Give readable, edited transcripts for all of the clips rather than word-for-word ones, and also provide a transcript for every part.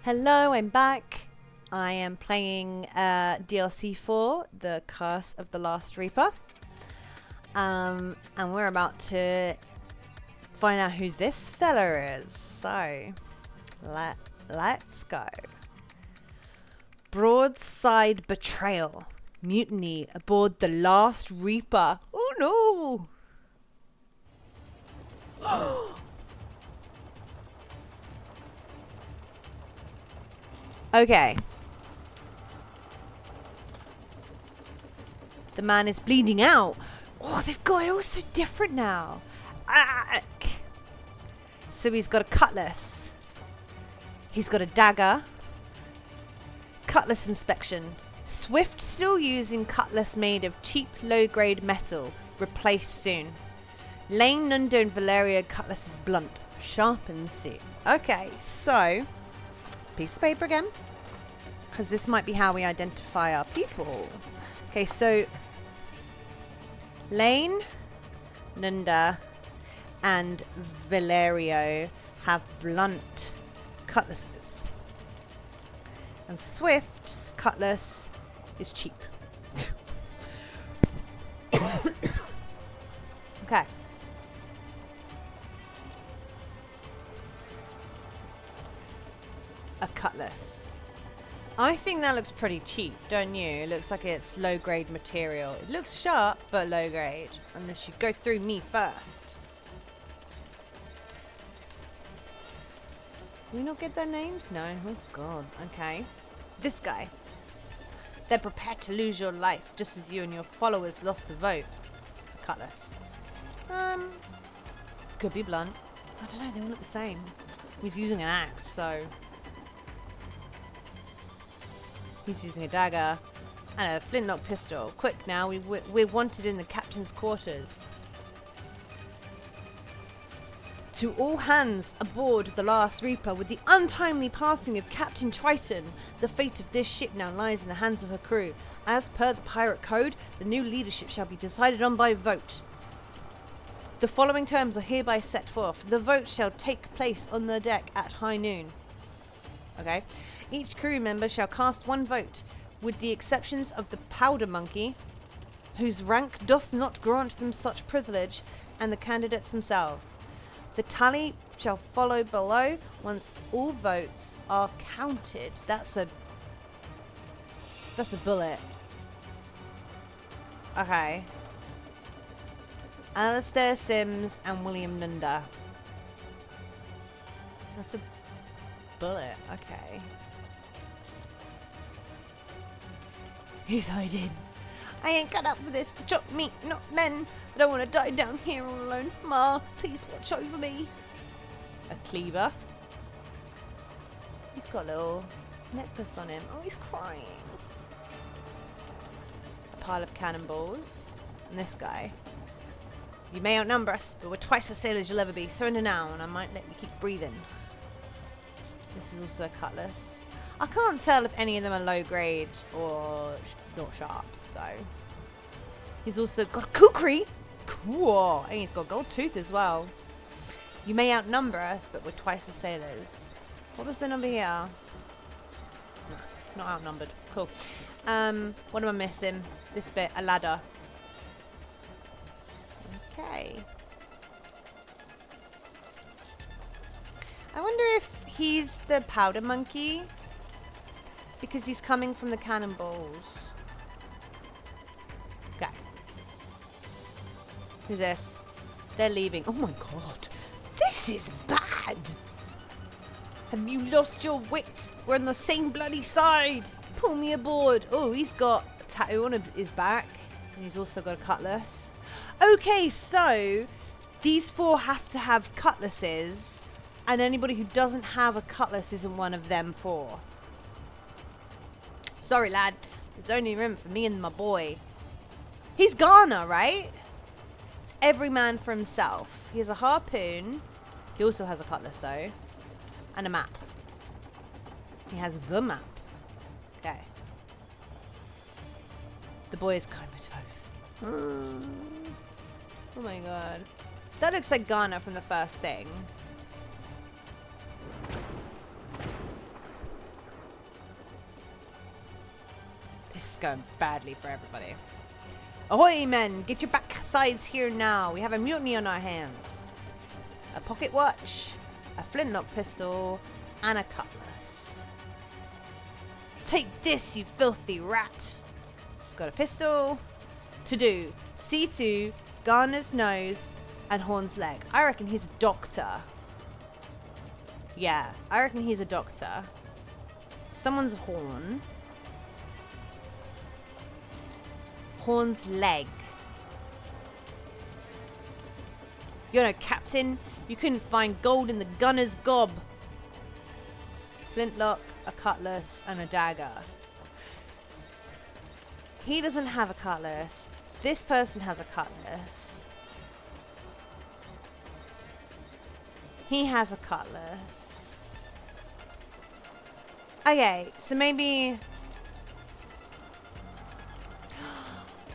Hello, I'm back. I am playing DLC 4, The Curse of the Last Reaper. And we're about to find out who this fella is. So, let's go. Broadside betrayal. Mutiny aboard the Last Reaper. Oh no! Okay. The man is bleeding out. Oh, they've got it all so different now. So he's got a cutlass. He's got a dagger. Cutlass inspection. Swift still using cutlass made of cheap low-grade metal. Replaced soon. Lane, Nunda and Valeria cutlass is blunt. Sharpened soon. Okay, so piece of paper again. Because this might be how we identify our people. Okay, so Lane, Nunda, and Valerio have blunt cutlasses. And Swift's cutlass is cheap. Okay. A cutlass. I think that looks pretty cheap, don't you? It looks like it's low-grade material. It looks sharp, but low-grade. Unless you go through me first. Do we not get their names? No. Oh, God. Okay. This guy. They're prepared to lose your life, just as you and your followers lost the vote. Cutlass. Could be blunt. I don't know, they all look the same. He's using an axe, so he's using a dagger and a flintlock pistol. Quick now, we're wanted in the captain's quarters. To all hands aboard the Last Reaper, with the untimely passing of Captain Triton, the fate of this ship now lies in the hands of her crew. As per the pirate code, the new leadership shall be decided on by vote. The following terms are hereby set forth. The vote shall take place on the deck at high noon. Okay. Each crew member shall cast one vote, with the exceptions of the powder monkey, whose rank doth not grant them such privilege, and the candidates themselves. The tally shall follow below once all votes are counted. That's a bullet. Okay. Alistair Sims and William Nunda. That's a bullet. Okay. He's hiding. I ain't cut up for this. Chop meat, not men. I don't want to die down here all alone. Ma, please watch over me. A cleaver. He's got a little necklace on him. Oh, he's crying. A pile of cannonballs. And this guy. You may outnumber us, but we're twice as sailors you'll ever be. Surrender now, and I might let you keep breathing. This is also a cutlass. I can't tell if any of them are low grade or not sharp, so. He's also got a kukri. Cool. And he's got a gold tooth as well. You may outnumber us, but we're twice as sailors. What was the number here? No, not outnumbered. Cool. What am I missing? This bit, a ladder. Okay. I wonder if he's the powder monkey. Because he's coming from the cannonballs. Okay. Who's this? They're leaving. Oh my god. This is bad. Have you lost your wits? We're on the same bloody side. Pull me aboard. Oh, he's got a tattoo on his back. And he's also got a cutlass. Okay, so these four have to have cutlasses. And anybody who doesn't have a cutlass isn't one of them four. Sorry, lad. There's only room for me and my boy. He's Ghana, right? It's every man for himself. He has a harpoon. He also has a cutlass, though. And a map. He has the map. Okay. The boy is comatose. Oh my god. That looks like Ghana from the first thing. is going badly for everybody. Ahoy, men! Get your backsides here now. We have a mutiny on our hands. A pocket watch, a flintlock pistol, and a cutlass. Take this, you filthy rat! He's got a pistol. To do C2, Garner's nose, and Horn's leg. I reckon he's a doctor. Yeah, I reckon he's a doctor. Someone's Horn. Horn's leg. You know, Captain, you couldn't find gold in the gunner's gob. Flintlock, a cutlass, and a dagger. He doesn't have a cutlass. This person has a cutlass. He has a cutlass. Okay, so maybe...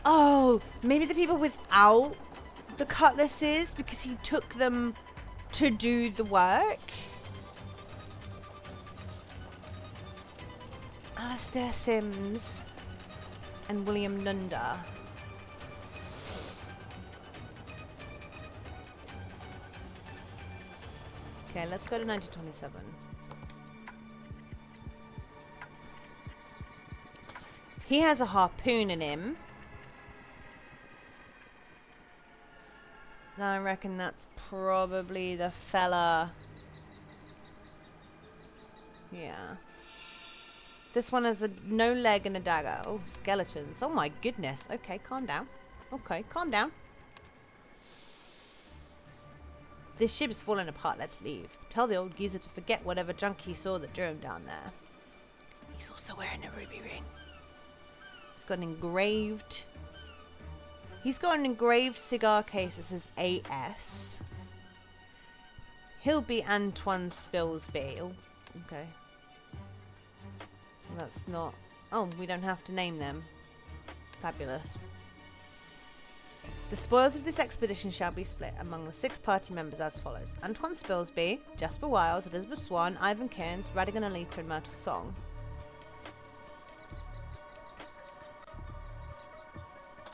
Oh, maybe the people without the cutlasses, because he took them to do the work. Alistair Sims and William Nunda. Okay, let's go to 1927. He has a harpoon in him. I reckon that's probably the fella. Yeah. This one has no leg and a dagger. Oh, skeletons. Oh my goodness. Okay, calm down. Okay, calm down. This ship is falling apart. Let's leave. Tell the old geezer to forget whatever junk he saw that drew him down there. He's also wearing a ruby ring. He's got an engraved... He's got an engraved cigar case that says AS. He'll be Antoine Spilsby. Oh, okay. That's not... Oh, we don't have to name them. Fabulous. The spoils of this expedition shall be split among the 6 party members as follows. Antoine Spilsby, Jasper Wiles, Elizabeth Swan, Ivan Cairns, Radigan Alita, and Myrtle Song.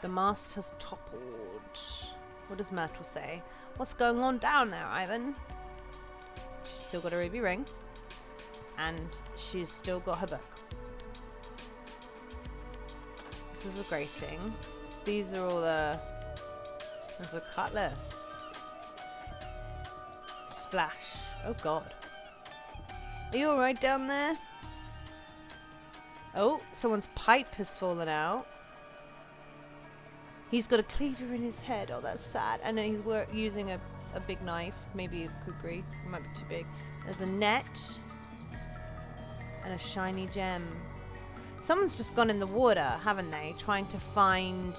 The mast has toppled. What does Myrtle say? What's going on down there, Ivan? She's still got a ruby ring. And she's still got her book. This is a grating. So these are all the... There's a cutlass. Splash. Oh god. Are you alright down there? Oh, someone's pipe has fallen out. He's got a cleaver in his head. Oh, that's sad. And then he's using a big knife. Maybe a kukri. It might be too big. There's a net. And a shiny gem. Someone's just gone in the water, haven't they? Trying to find...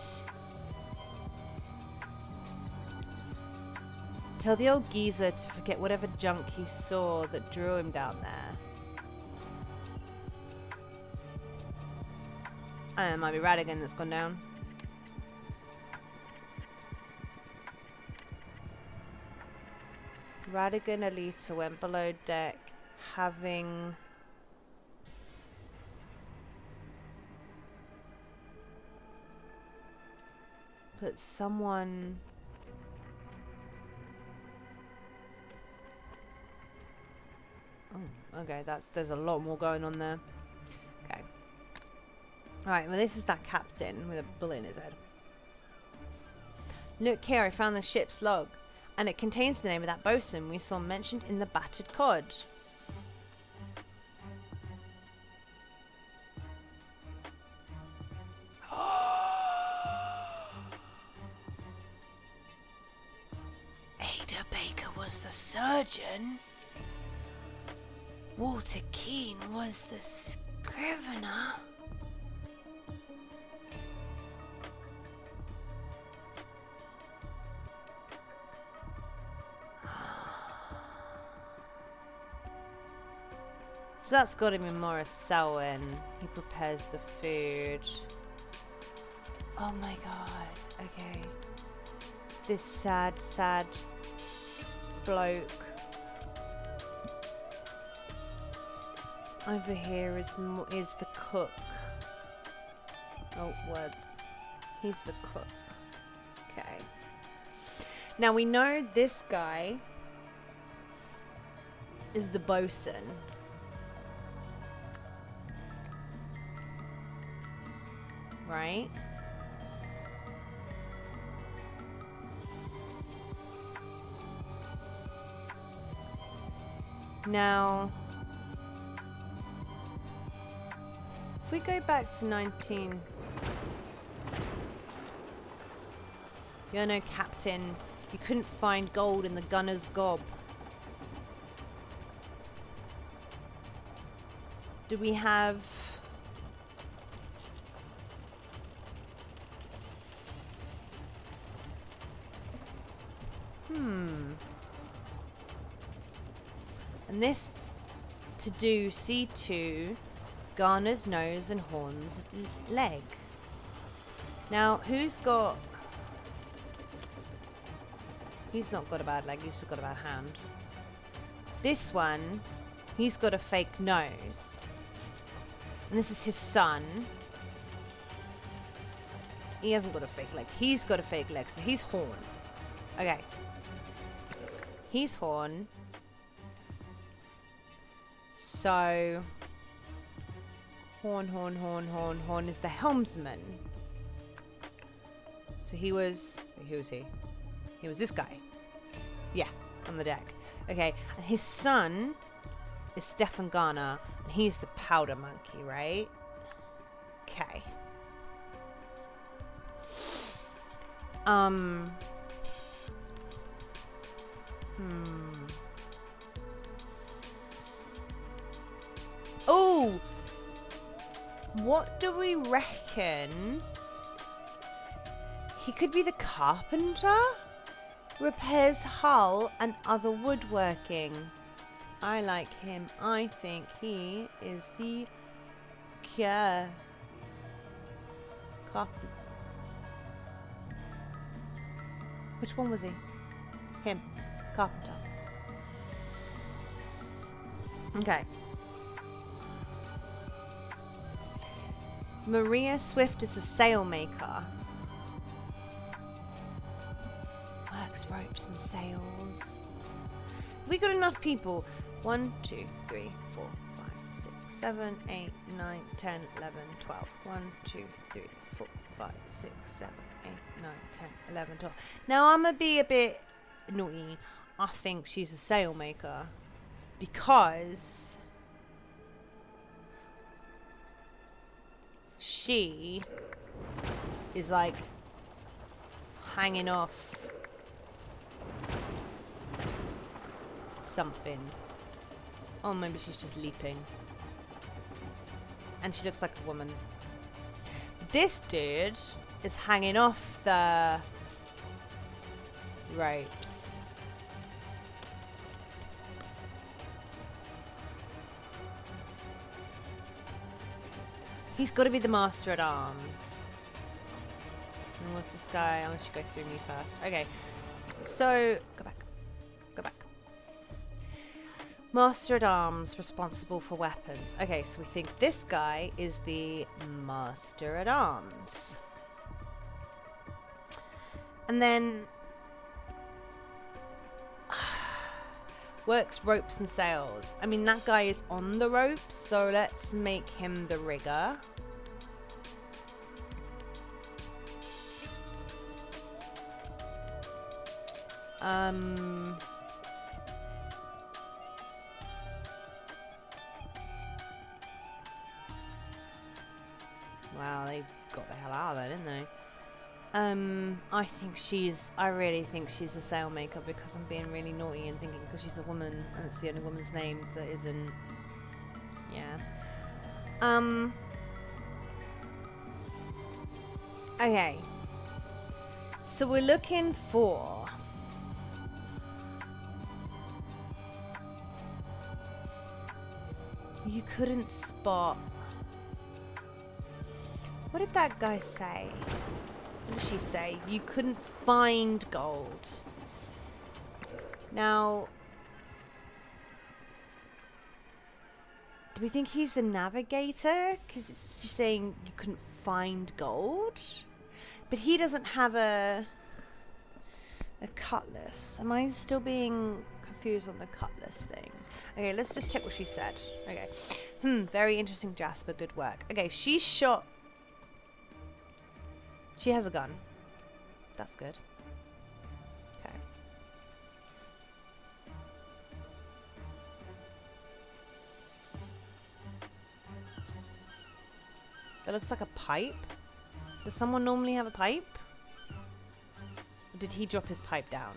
Tell the old geezer to forget whatever junk he saw that drew him down there. And it might be Radigan that's gone down. Radigan Alita went below deck, having... But someone... Oh, okay, there's a lot more going on there. Okay. Alright, well this is that captain with a bullet in his head. Look here, I found the ship's log. And it contains the name of that bosun we saw mentioned in the battered cod. Ada Baker was the surgeon. Walter Keane was the scrivener. So that's got him in Morris Selwyn. He prepares the food. Oh my god. Okay. This sad, sad bloke. Over here is the cook. Oh, words. He's the cook. Okay. Now we know this guy is the bosun. Right? Now, if we go back to 19... You know, Captain, you couldn't find gold in the gunner's gob. Do we have... And this to do C2, Garner's nose and Horn's leg. Now, who's got... He's not got a bad leg, he's just got a bad hand. This one, he's got a fake nose. And this is his son. He hasn't got a fake leg. He's got a fake leg, so he's Horn. Okay. He's Horn. So... Horn is the helmsman. So he was... Who was he? He was this guy. Yeah, on the deck. Okay, and his son is Stefan Garner, and he's the powder monkey, right? Okay. Oh! What do we reckon? He could be the carpenter? Repairs hull and other woodworking. I like him. I think he is the carpenter. Which one was he? Him. Carpenter. Okay. Maria Swift is a sailmaker. Works ropes and sails. Have we got enough people? 1, 2, 3, 4, 5, 6, 7, 8, 9, 10, 11, 12. 1, 2, 3, 4, 5, 6, 7, 8, 9, 10, 11, 12. Now I'm gonna be a bit naughty. I think she's a sailmaker because she is like hanging off something. Oh, maybe she's just leaping. And she looks like a woman. This dude is hanging off the ropes. He's got to be the master at arms. And what's this guy? Unless you go through me first. Okay. So, go back. Go back. Master at arms, responsible for weapons. Okay, so we think this guy is the master at arms. And then works ropes and sails. I mean, that guy is on the ropes, so let's make him the rigger. Wow, they got the hell out of there, didn't they? I really think she's a sailmaker because I'm being really naughty and thinking because she's a woman and it's the only woman's name that isn't. Yeah. Okay. So we're looking for you couldn't spot. What did that guy say? What did she say? You couldn't find gold. Now, do we think he's the navigator? Because it's just saying you couldn't find gold. But he doesn't have a cutlass. Am I still being confused on the cutlass thing? Okay, let's just check what she said. Okay. Very interesting, Jasper. Good work. Okay, she shot... She has a gun. That's good. Okay. That looks like a pipe. Does someone normally have a pipe? Or did he drop his pipe down?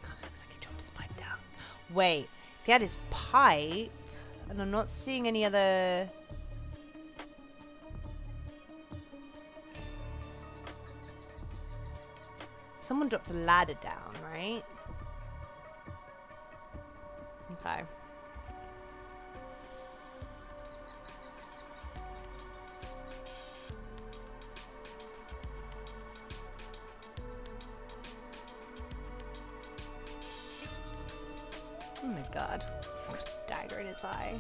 God, it looks like he dropped his pipe down. Wait, if he had his pipe, and I'm not seeing any other... Someone dropped a ladder down, right? Okay. Oh my god. He's got a dagger in his eye.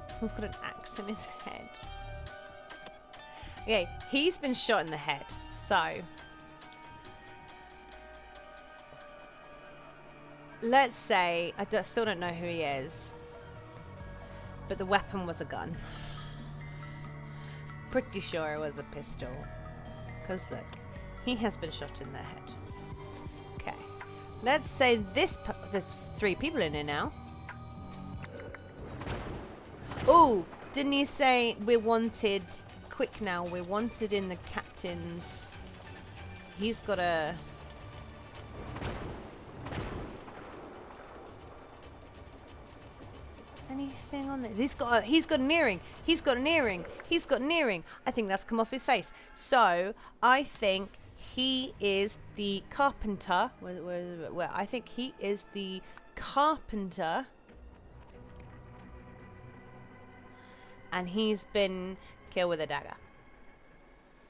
Someone's got an axe in his head. Okay, he's been shot in the head, so... Let's say, still don't know who he is, but the weapon was a gun. Pretty sure it was a pistol. Because look, he has been shot in the head. Okay, let's say there's 3 people in here now. Oh, didn't you say we're wanted quick now? We're wanted in the captain's... He's got a... Anything on this? He's got an earring. He's got an earring. He's got an earring. I think that's come off his face. So I think he is the carpenter. Where I think he is the carpenter, and he's been killed with a dagger.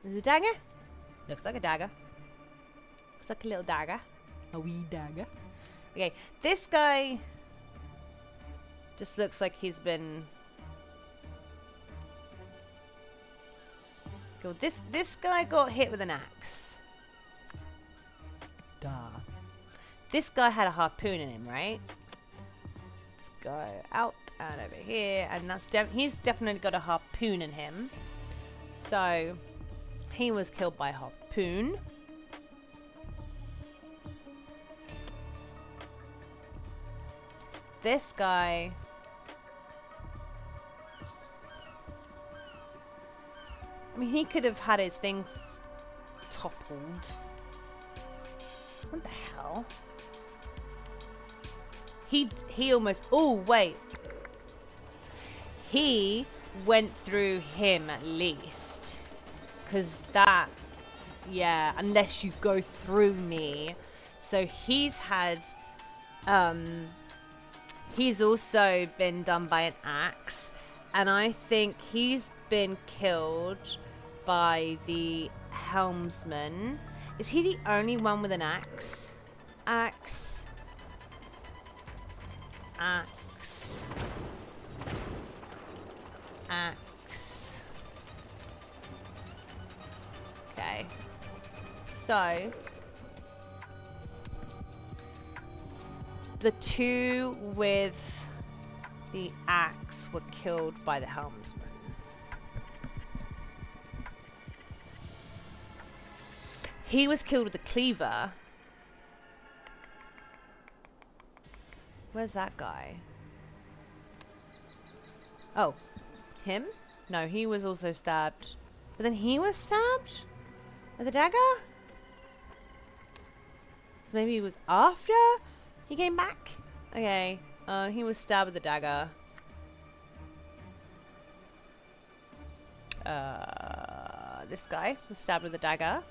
Is it a dagger? Looks like a dagger. Looks like a little dagger. A wee dagger. Okay, this guy. Just looks like he's been... Cool. This guy got hit with an axe. Duh. This guy had a harpoon in him, right? Let's go out and over here. And that's he's definitely got a harpoon in him. So, he was killed by harpoon. This guy... I mean, he could have had his thing toppled. What the hell? He almost... Oh, wait. He went through him at least. Because that... Yeah, unless you go through me. So he's had... He's also been done by an axe. And I think he's been killed by the helmsman. Is he the only one with an axe? Axe. Axe. Axe. Okay. So... The 2 with the axe were killed by the helmsman. He was killed with a cleaver. Where's that guy? Oh, him? No, he was also stabbed. But then he was stabbed? With a dagger? So maybe he was after he came back? Okay. He was stabbed with a dagger. This guy was stabbed with a dagger.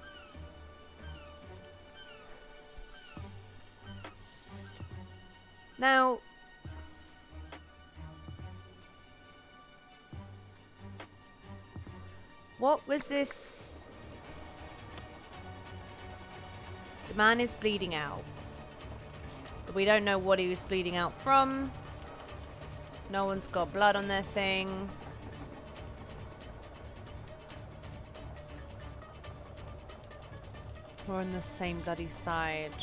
Now, what was this? The man is bleeding out. But we don't know what he was bleeding out from. No one's got blood on their thing. We're on the same bloody side.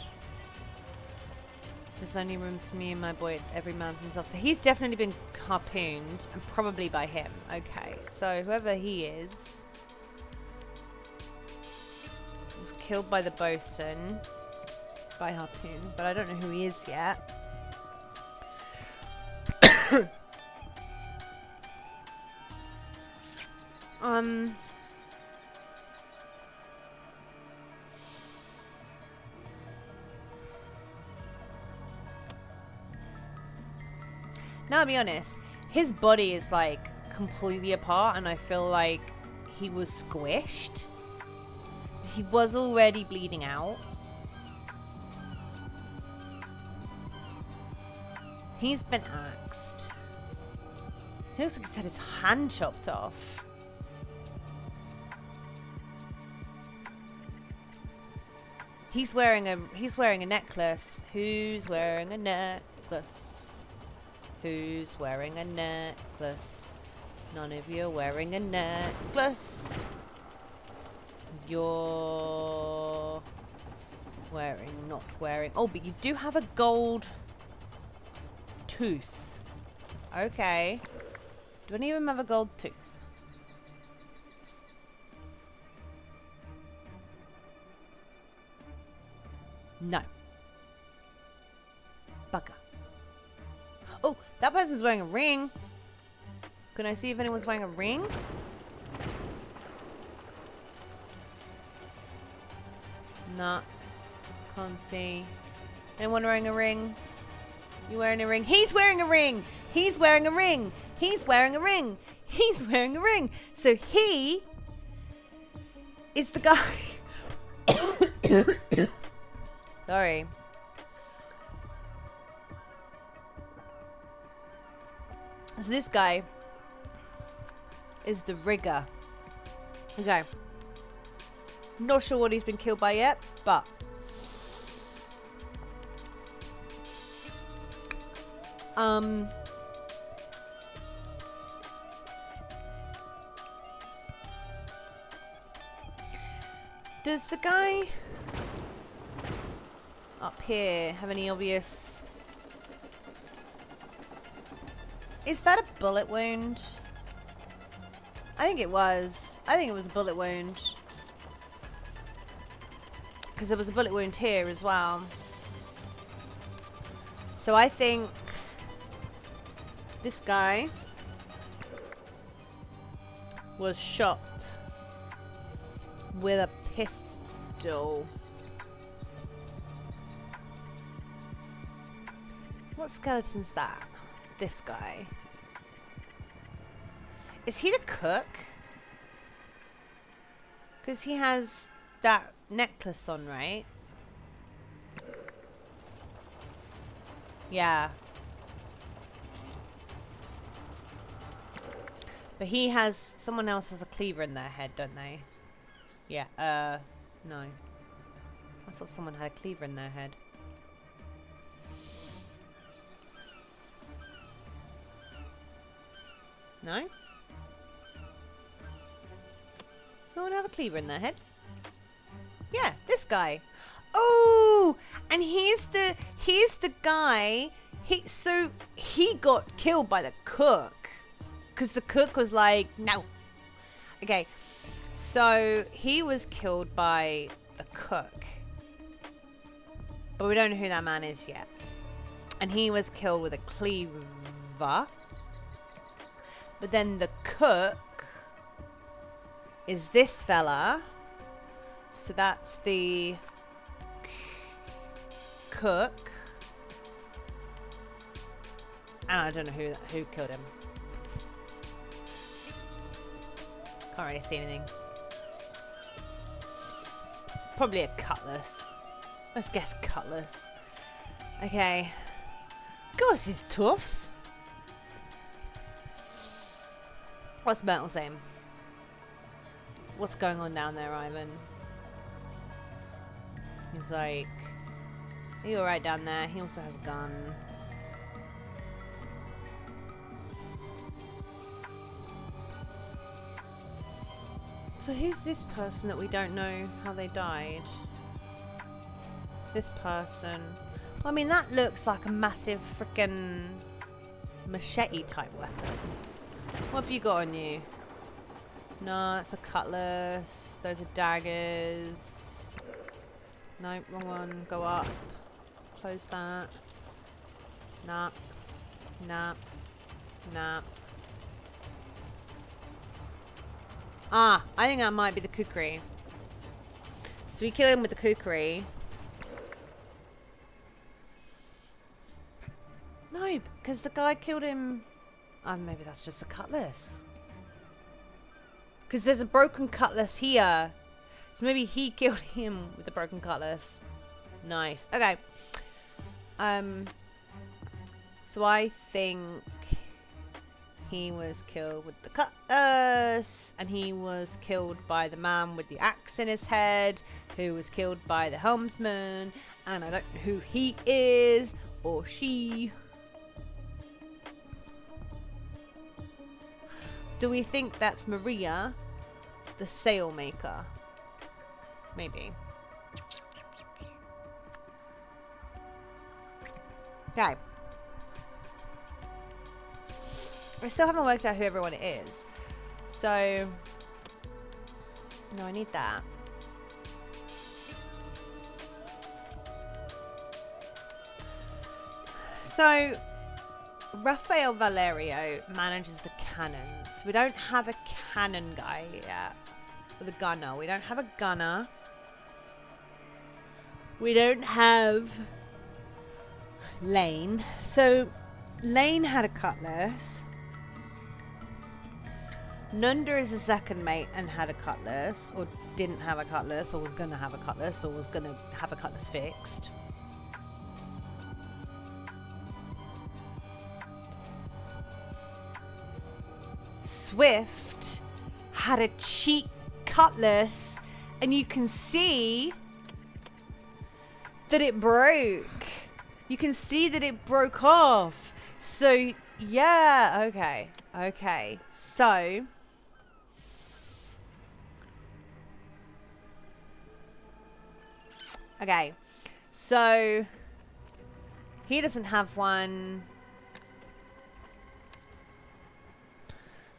There's only room for me and my boy. It's every man for himself. So he's definitely been harpooned, and probably by him. Okay, so whoever he is was killed by the bosun by harpoon, but I don't know who he is yet. Now, I'll be honest, his body is like completely apart, and I feel like he was squished. He was already bleeding out. He's been axed. He looks like he's had his hand chopped off. He's wearing a necklace. Who's wearing a necklace? Who's wearing a necklace? None of you are wearing a necklace. You're wearing, not wearing. Oh, but you do have a gold tooth. Okay. Do any of them have a gold tooth? No. Bugger. Oh, that person's wearing a ring. Can I see if anyone's wearing a ring? Nah. Can't see. Anyone wearing a ring? You wearing a ring? He's wearing a ring! He's wearing a ring! He's wearing a ring! He's wearing a ring! So he is the guy. Sorry. So this guy is the rigger. Okay. Not sure what he's been killed by yet, but does the guy up here have any obvious... Is that a bullet wound? I think it was. I think it was a bullet wound. Because there was a bullet wound here as well. So I think this guy was shot with a pistol. What skeleton's that? This guy. Is he the cook? Because he has that necklace on, right? Yeah. But he has... Someone else has a cleaver in their head, don't they? Yeah, no. I thought someone had a cleaver in their head. No? No one have a cleaver in their head? Yeah, this guy. Oh, and he's the guy. So he got killed by the cook, because the cook was like, no. Okay, so he was killed by the cook, but we don't know who that man is yet. And he was killed with a cleaver. But then the cook is this fella. So that's the cook. And I don't know who killed him. Can't really see anything. Probably a cutlass. Let's guess cutlass. Okay. God, this is tough. What's Myrtle saying? What's going on down there, Ivan? He's like, are you alright down there? He also has a gun. So who's this person that we don't know how they died? This person. I mean, that looks like a massive freaking machete type weapon. What have you got on you? No, that's a cutlass. Those are daggers. No, wrong one. Go up. Close that. Nah. Nah. Nah. Ah, I think that might be the kukri. So we kill him with the kukri. No, because the guy killed him. Oh, maybe that's just a cutlass. Because there's a broken cutlass here. So maybe he killed him with the broken cutlass. Nice. Okay. So I think he was killed with the cutlass. And he was killed by the man with the axe in his head. Who was killed by the helmsman. And I don't know who he is. Or she. Do we think that's Maria, the sailmaker? Maybe. Okay. I still haven't worked out who everyone is. So, no, I need that. So, Rafael Valerio manages the cannons. We don't have a cannon guy yet. Or the gunner. We don't have a gunner. We don't have Lane. So, Lane had a cutlass. Nunda is a second mate and had a cutlass. Or didn't have a cutlass. Or was going to have a cutlass. Or was going to have a cutlass fixed. Swift had a cheap cutlass, and you can see that it broke. You can see that it broke off. So, yeah, okay. Okay, so okay. So he doesn't have one.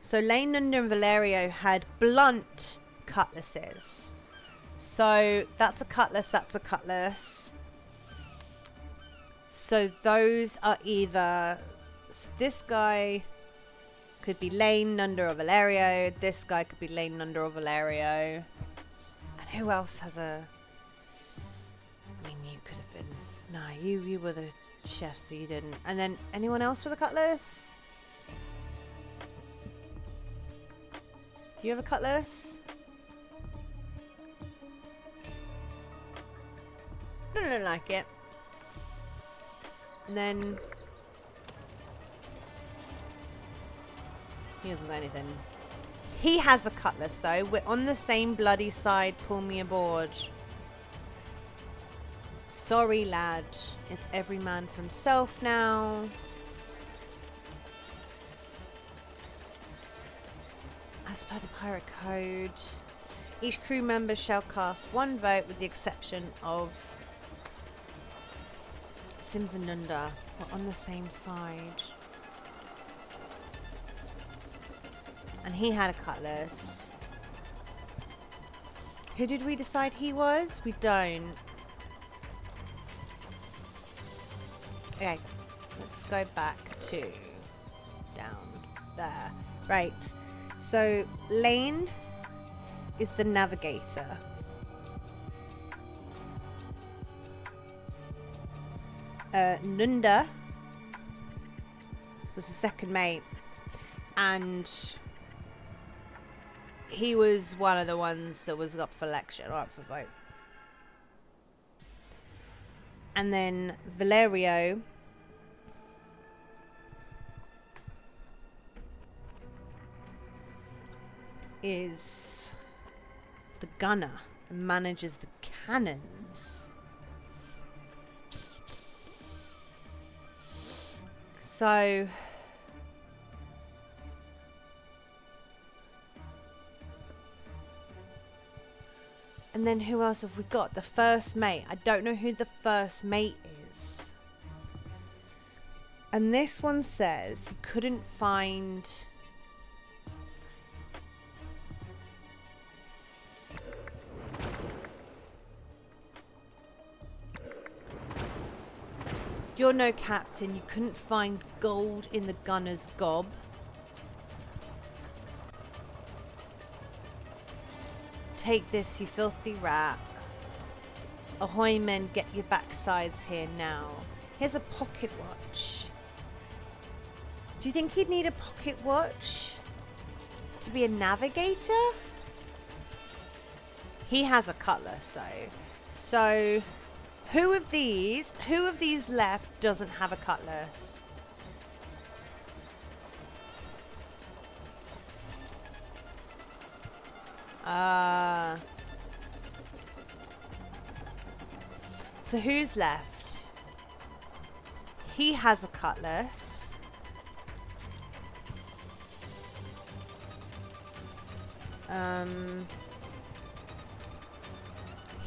So Lane, Nunda, and Valerio had blunt cutlasses. So that's a cutlass, that's a cutlass. So those are either... So this guy could be Lane, Nunda, or Valerio. This guy could be Lane, Nunda, or Valerio. And who else has a... I mean, you could have been... Nah, you were the chef, so you didn't. And then anyone else with a cutlass? Do you have a cutlass? Don't like it. And then he hasn't got anything. He has a cutlass though. We're on the same bloody side. Pull me aboard. Sorry, lad. It's every man for himself now. As per the pirate code, each crew member shall cast one vote with the exception of Sims and Nunda. We're on the same side. And he had a cutlass. Who did we decide he was? We don't. Okay, let's go back to down there. Right. So, Lane is the navigator. Nunda was the second mate. And he was one of the ones that was up for election, or up for vote. And then Valerio is the gunner and manages the cannons. So and And then who else have we got? The first mate. I don't know who the first mate is. And this one says he couldn't find... You're no captain. You couldn't find gold in the gunner's gob. Take this, you filthy rat. Ahoy, men, get your backsides here now. Here's a pocket watch. Do you think he'd need a pocket watch to be a navigator? He has a cutlass though. So who of these left doesn't have a cutlass? So who's left? He has a cutlass.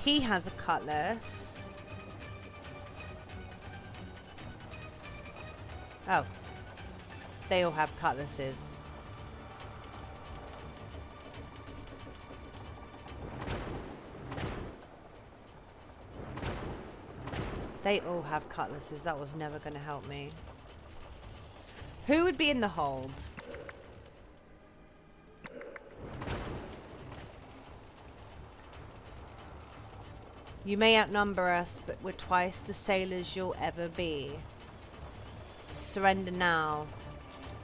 He has a cutlass. Oh. They all have cutlasses. They all have cutlasses. That was never going to help me. Who would be in the hold? You may outnumber us, but we're twice the sailors you'll ever be. Surrender now,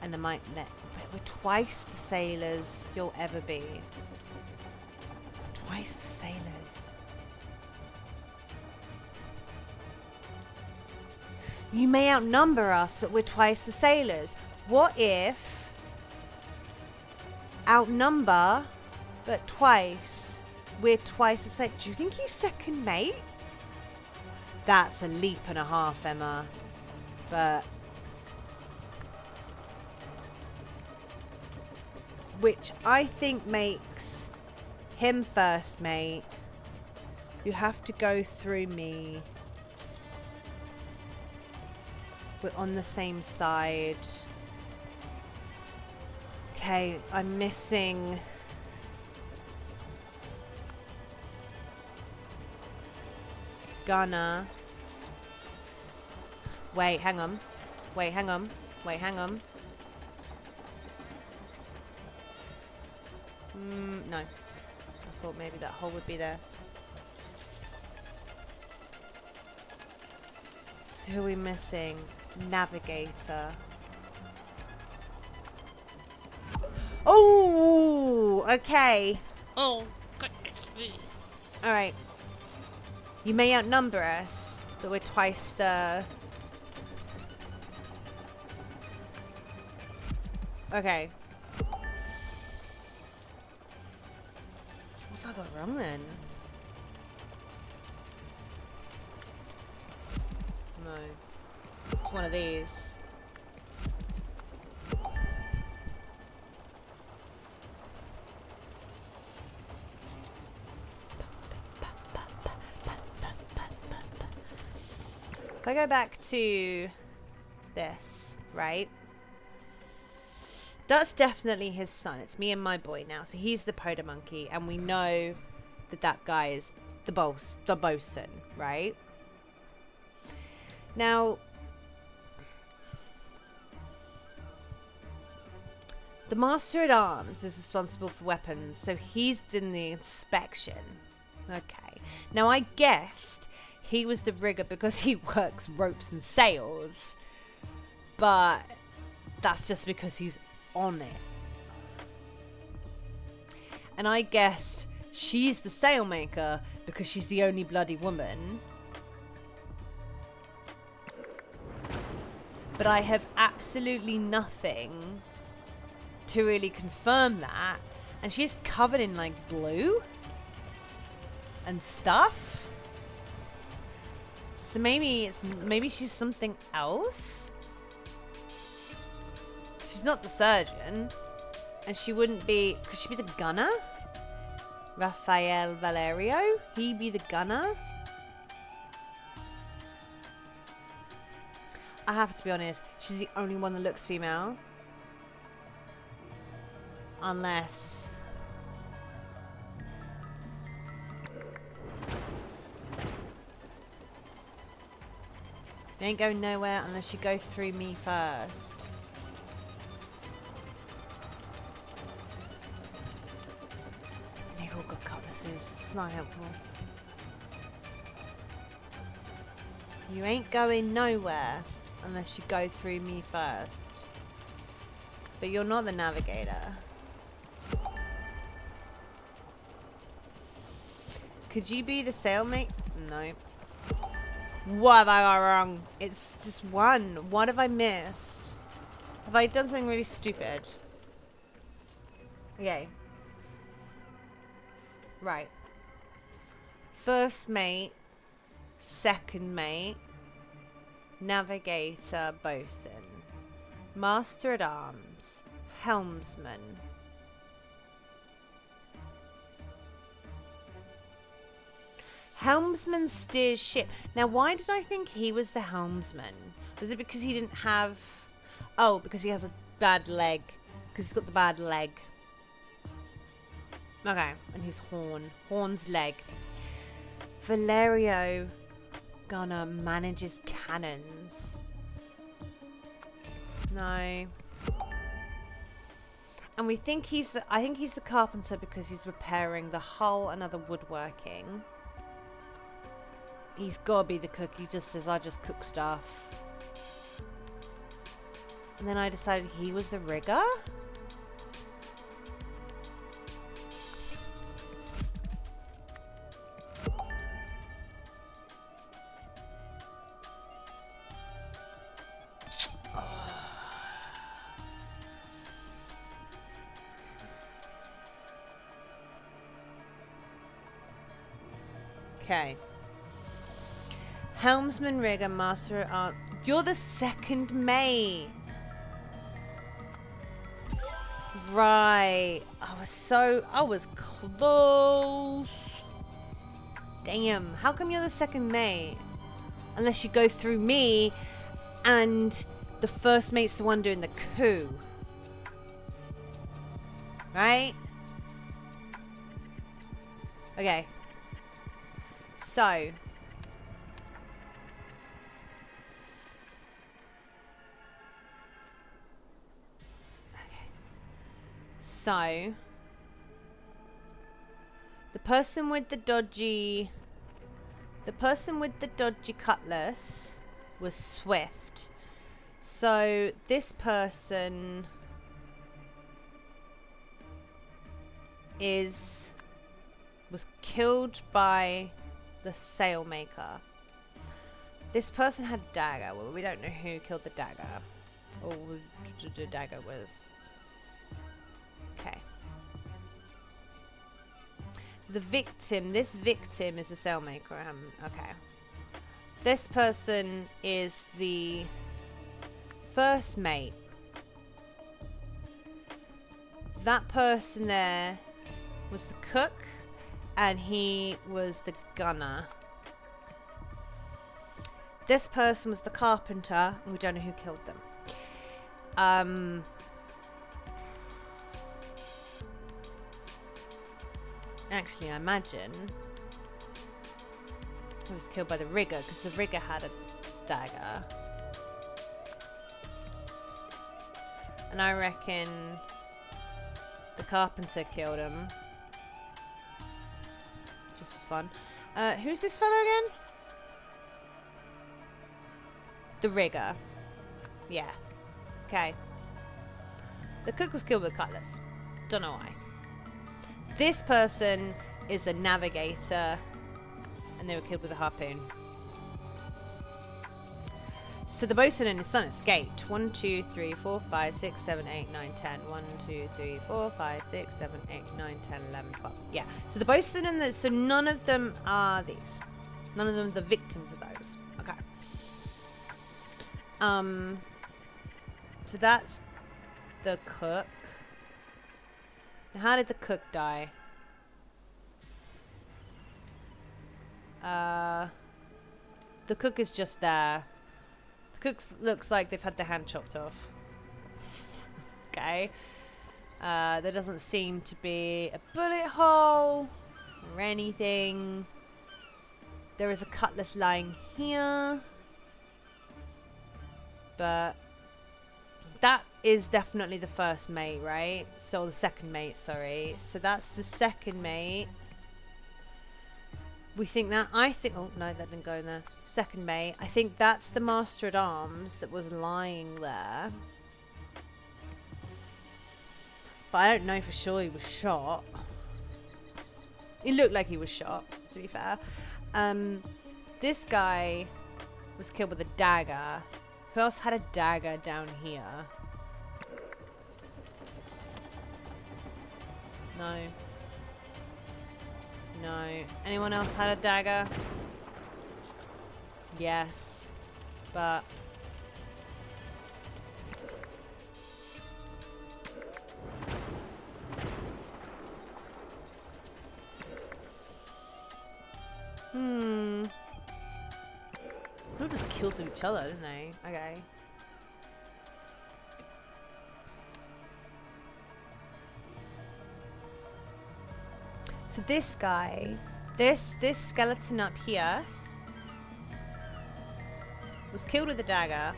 and I might let... We're twice the sailors you'll ever be. Twice the sailors. You may outnumber us, but we're twice the sailors. What if outnumber, but twice, we're twice the sailors? Do you think he's second mate? That's a leap and a half, Emma. But... which I think makes him first mate. You have to go through me. We're on the same side. Okay, I'm missing... Gunner. Wait, hang on. Wait, hang on. Wait, hang on. No. I thought maybe that hole would be there. So who are we missing? Navigator. Oh, okay. Oh, goodness me. Alright. You may outnumber us, but we're twice the... Okay. What have I got wrong then? No. It's one of these. If I go back to this, right? That's definitely his son. It's me and my boy now. So he's the Poda monkey, and we know that that guy is the bosun, right? Now, the Master at Arms is responsible for weapons, so he's done the inspection. Okay. Now, I guessed he was the rigger because he works ropes and sails, but that's just because he's on it. And I guessed she's the sailmaker because she's the only bloody woman. But I have absolutely nothing to really confirm that. And she's covered in like blue and stuff. So maybe she's something else. She's not the surgeon, and she wouldn't be. Could she be the gunner? Rafael Valerio. He be the gunner. I have to be honest. She's the only one that looks female. Unless... You ain't going nowhere unless you go through me first. They've all got cutlasses. It's not helpful. You ain't going nowhere unless you go through me first. But you're not the navigator. Could you be the sailmate? No. What have I got wrong? It's just one. What have I missed? Have I done something really stupid? Okay. Right. First mate. Second mate. Navigator, bosun. Master at arms. Helmsman. Helmsman steers ship. Now, why did I think he was the helmsman? Was it because he didn't have... Oh, because he has a bad leg. Because he's got the bad leg. Okay, and his horn. Horn's leg. Valerio Gunner manages cannons. No. And we think he's the... I think he's the carpenter because he's repairing the hull and other woodworking. He's gotta be the cook. He just says, I just cook stuff. And then I decided he was the rigger? Okay. Helmsman, rigger, master at arms. You're the second mate. Right. I was close. Damn. How come you're the second mate? Unless you go through me and the first mate's the one doing the coup. Right? Okay. So. So, the person with the dodgy cutlass was Swift. So, this person was killed by the sailmaker. This person had a dagger. Well, we don't know who killed the dagger. Or the dagger was... Okay. This victim is a sailmaker. Okay. This person is the first mate. That person there was the cook, and he was the gunner. This person was the carpenter, and we don't know who killed them. Actually, I imagine he was killed by the rigger, because the rigger had a dagger. And I reckon the carpenter killed him. Just for fun. Who's this fellow again? The rigger. Yeah. Okay. The cook was killed with a cutlass. Don't know why. This person is a navigator, and they were killed with a harpoon. So the bosun and his son escaped. 1, 2, 3, 4, 5, 6, 7, 8, 9, 10. 1, 2, 3, 4, 5, 6, 7, 8, 9, 10, 11, 12. Yeah. So the bosun and the... So none of them are these. None of them are the victims of those. Okay. So that's the cook. Now, how did the cook die? The cook is just there. The cook looks like they've had their hand chopped off. Okay. There doesn't seem to be a bullet hole or anything. There is a cutlass lying here. But that is definitely the first mate, right? So the second mate, sorry. So that's the second mate. We think that, I think, oh no, that didn't go in there. Second mate. I think that's the Master at Arms that was lying there. But I don't know for sure he was shot. He looked like he was shot, to be fair. This guy was killed with a dagger. Who else had a dagger down here? No. No. Anyone else had a dagger? Yes. But... They just killed each other, didn't they? Okay. So this guy, this skeleton up here was killed with a dagger.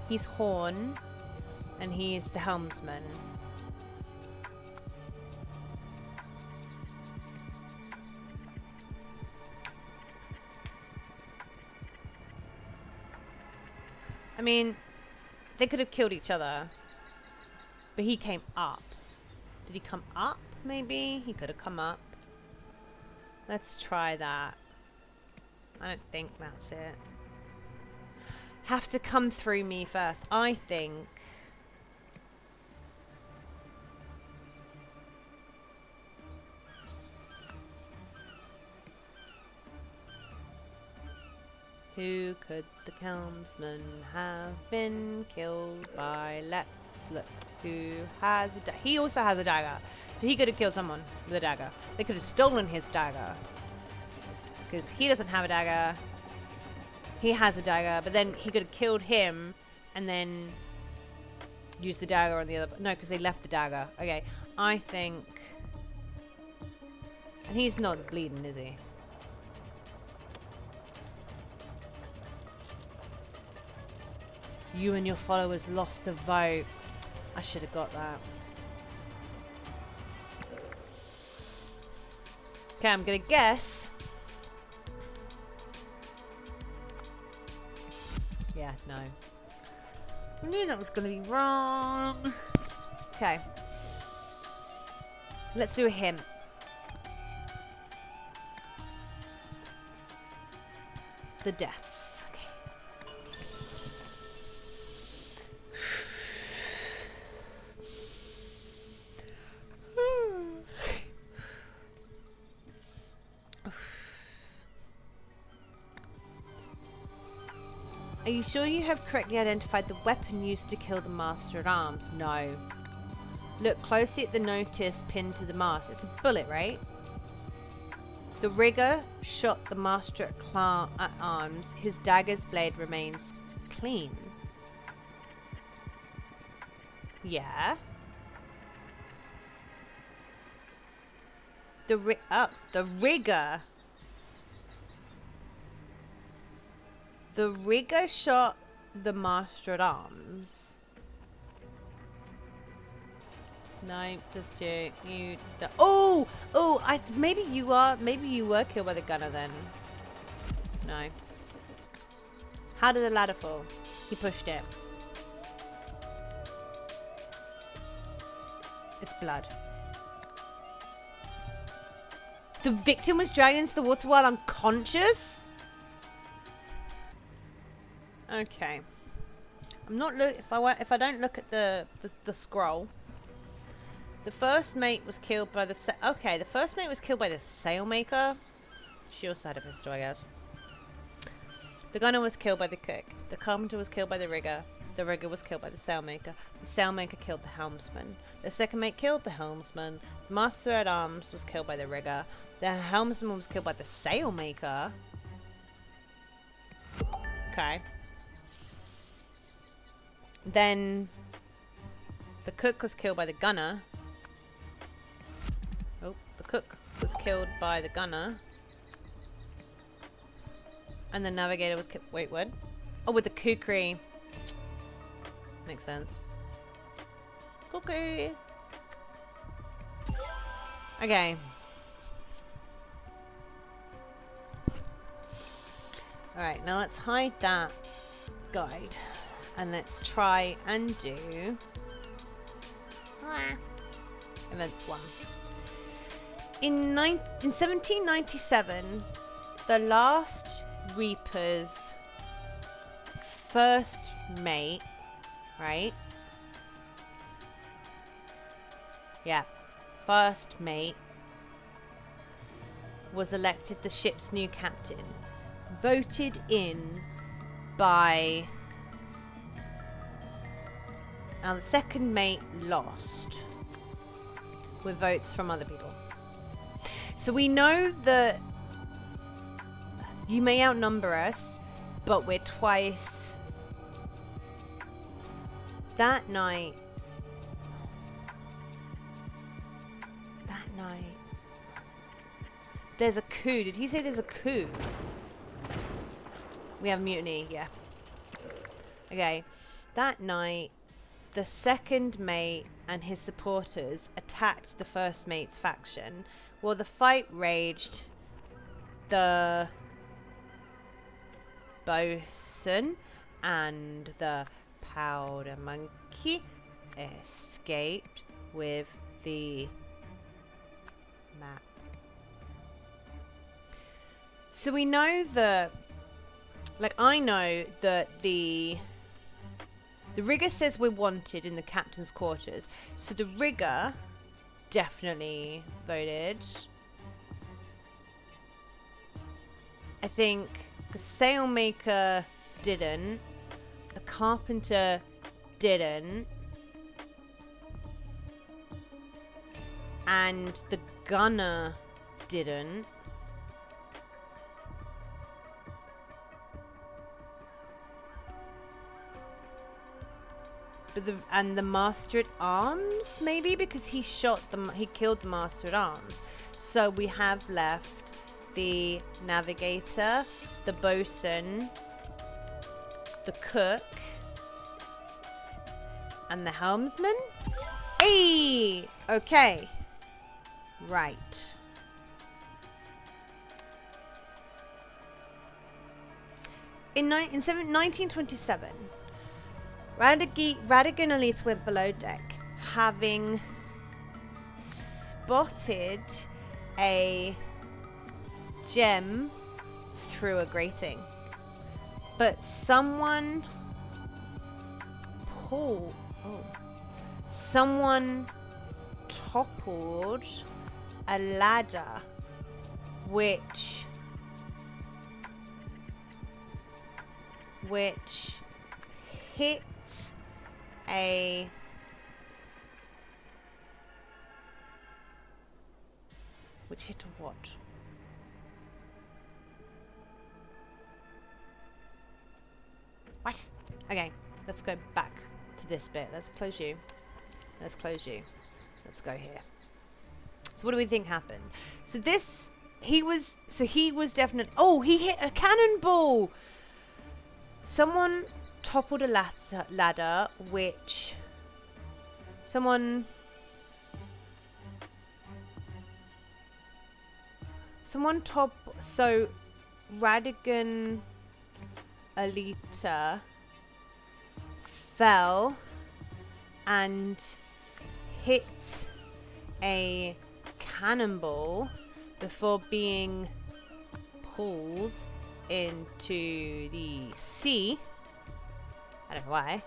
He's Horn, and he is the helmsman. I mean, they could have killed each other, but he came up. Did he come up, maybe? He could have come up. Let's try that. I don't think that's it. Have to come through me first, I think. Who could the helmsman have been killed by? Let's look. Who has a he also has a dagger. So he could have killed someone with a dagger. They could have stolen his dagger. Because he doesn't have a dagger. He has a dagger, but then he could have killed him and then used the dagger on the other... No, because they left the dagger. Okay, I think... And he's not bleeding, is he? You and your followers lost the vote. I should have got that. Okay, I'm gonna guess. Yeah, no. I knew that was gonna be wrong. Okay. Let's do a hint. The deaths. Are you sure you have correctly identified the weapon used to kill the Master at Arms? No. Look closely at the notice pinned to the mast. It's a bullet, right? The rigger shot the Master at Arms. His dagger's blade remains clean. Yeah. The rigger. The rigger shot the Master at Arms. No, just you. Oh, maybe you were killed by the gunner then. No. How did the ladder fall? He pushed it. It's blood. The victim was dragged into the water while unconscious? Okay. I'm not if I don't look at the scroll. The first mate was killed by the the first mate was killed by the sailmaker. She also had a pistol, I guess. The gunner was killed by the cook. The carpenter was killed by the rigger. The rigger was killed by the sailmaker. The sailmaker killed the helmsman. The second mate killed the helmsman. The master at arms was killed by the rigger. The helmsman was killed by the sailmaker. Okay. Then the cook was killed by the gunner. Oh, the cook was killed by the gunner. And the navigator was killed. Wait, what? Oh, with the kukri. Makes sense. Cookie. Okay. Alright, now let's hide that guide. And let's try and do events 1. In 1797, the last Reaper's first mate, right? Yeah, first mate was elected the ship's new captain, voted in by... Now the second mate lost with votes from other people. So we know that you may outnumber us, but we're twice. That night. There's a coup. Did he say there's a coup? We have mutiny, yeah. Okay. That night, the second mate and his supporters attacked the first mate's faction. While the fight raged, the bosun and the powder monkey escaped with the map. So we know that, like, I know that the rigger says we're wanted in the captain's quarters. So the rigger definitely voted. I think the sailmaker didn't. The carpenter didn't. And the gunner didn't. But the master at arms, maybe, because he killed the master at arms. So we have left the navigator, the bosun, the cook, and the helmsman. Hey, okay, right. In 1927. Radigan Elite went below deck, having spotted a gem through a grating. But someone toppled a ladder which hit a what? What? Okay, let's go back to this bit. Let's close you. Let's go here. So what do we think happened? So he was definitely... Oh, he hit a cannonball! Someone toppled a ladder, which... Someone So, Radigan Alita fell and hit a cannonball before being pulled into the sea. I don't know why,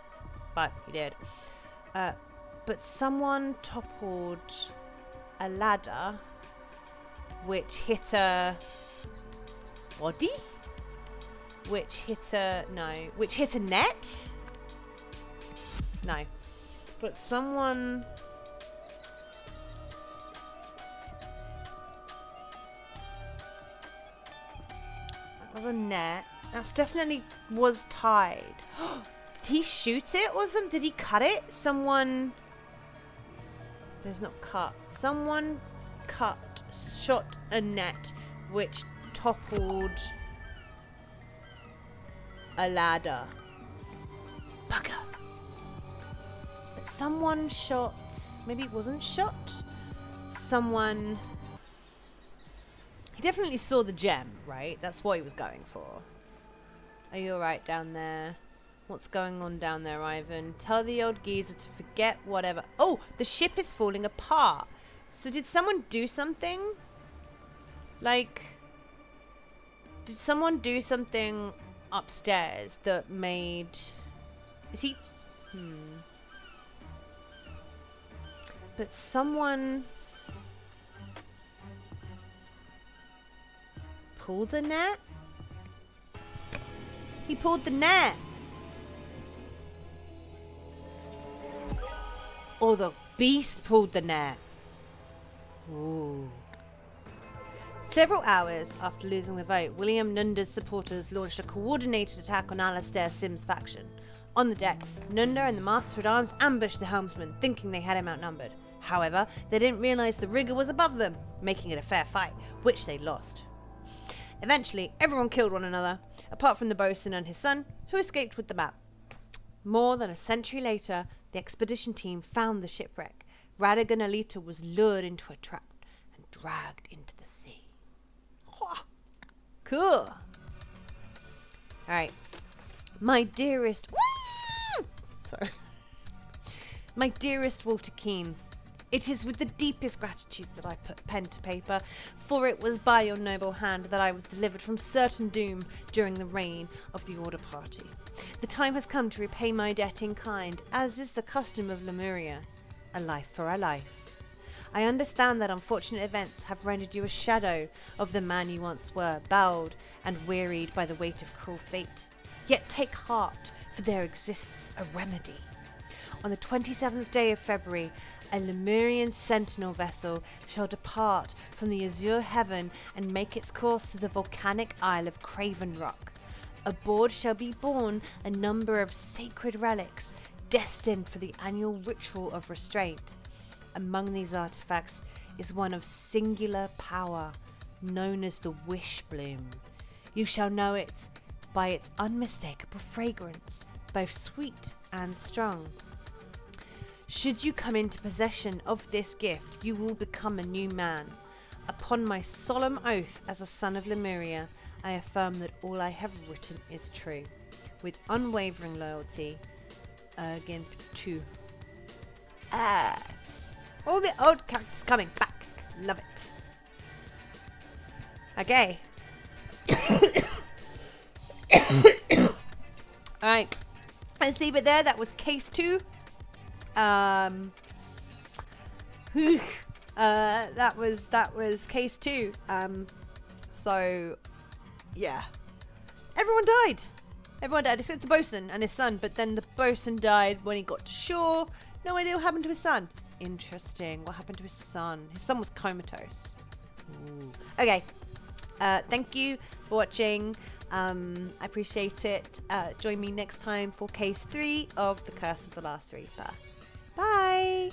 but he did. But someone toppled a ladder which hit a body? Which hit a net? No. But someone... That was a net. That's definitely was tied. Did he shoot it or something? Did he cut it? Someone... There's not cut. Someone shot a net which toppled a ladder. Bugger. But someone shot... Maybe it wasn't shot? Someone... He definitely saw the gem, right? That's what he was going for. Are you alright down there? What's going on down there, Ivan? Tell the old geezer to forget whatever. Oh, the ship is falling apart. So did someone do something? Like, did someone do something upstairs that made... Is he... But someone... pulled the net? He pulled the net! Or the beast pulled the net. Ooh. Several hours after losing the vote, William Nunda's supporters launched a coordinated attack on Alastair Sim's faction. On the deck, Nunda and the Master at Arms ambushed the helmsman, thinking they had him outnumbered. However, they didn't realise the rigger was above them, making it a fair fight, which they lost. Eventually, everyone killed one another, apart from the bosun and his son, who escaped with the map. More than a century later, the expedition team found the shipwreck. Radigan Alita was lured into a trap and dragged into the sea. Cool. Alright. My dearest... Sorry. My dearest Walter Keane, it is with the deepest gratitude that I put pen to paper, for it was by your noble hand that I was delivered from certain doom during the reign of the Order Party. The time has come to repay my debt in kind, as is the custom of Lemuria. A life for a life. I understand that unfortunate events have rendered you a shadow of the man you once were, bowed and wearied by the weight of cruel fate. Yet take heart, for there exists a remedy. On the 27th day of February, a Lemurian sentinel vessel shall depart from the azure heaven and make its course to the volcanic isle of Craven Rock. Aboard shall be borne a number of sacred relics destined for the annual ritual of restraint. Among these artifacts is one of singular power, known as the Wish Bloom. You shall know it by its unmistakable fragrance, both sweet and strong. Should you come into possession of this gift, you will become a new man. Upon my solemn oath as a son of Lemuria, I affirm that all I have written is true. With unwavering loyalty, Ergin Tu. All the old characters coming back. Love it. Okay. Alright. Let's leave it there. That was case 2. That was case 2. So yeah. Everyone died except the bosun and his son, but then the bosun died when he got to shore. No idea what happened to his son. Interesting. What happened to his son? His son was comatose. Ooh. Okay. Thank you for watching. I appreciate it. Join me next time for case 3 of The Curse of the Last Reaper. Bye!